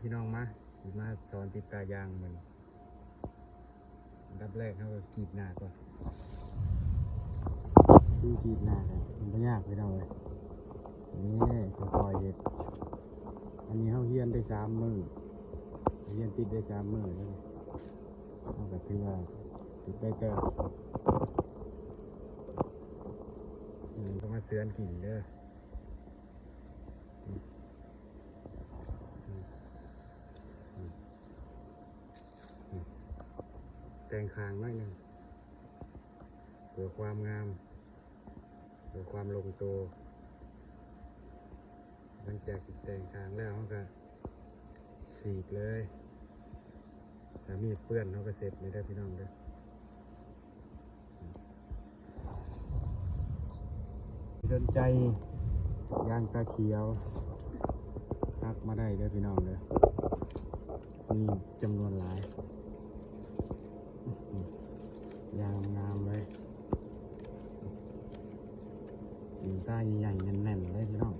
พี่น้องมาสอนติดตายางมันอันดับแรกเขาก็กรีดหน้าก่อนที่กรีดหน้าเลยมันไม่ยากพี่น้องเลยนี่ค่อยๆเห็ดอันนี้เขาเฮียนได้3 มื้อเฮียนติดได้3 มื้อแล้วเขาก็ถือว่าติดได้ก็ต้องมาเสือนกลิ่นเด้อแต่งคางหน่อยหนึงเพื่อความงามเพื่อความลงตัวหลังจากแต่งคางแล้วเขาก็สีกเลยถ้ามีดเปื้อนเขาก็เสร็จไม่ได้พี่น้องเด้อสนใจยางตาเขียวทักมาได้เด้อพี่น้องเด้อมีจำนวนหลายยางงามเลยต้าใหญ่ๆแน่นๆเลยพี่น้อง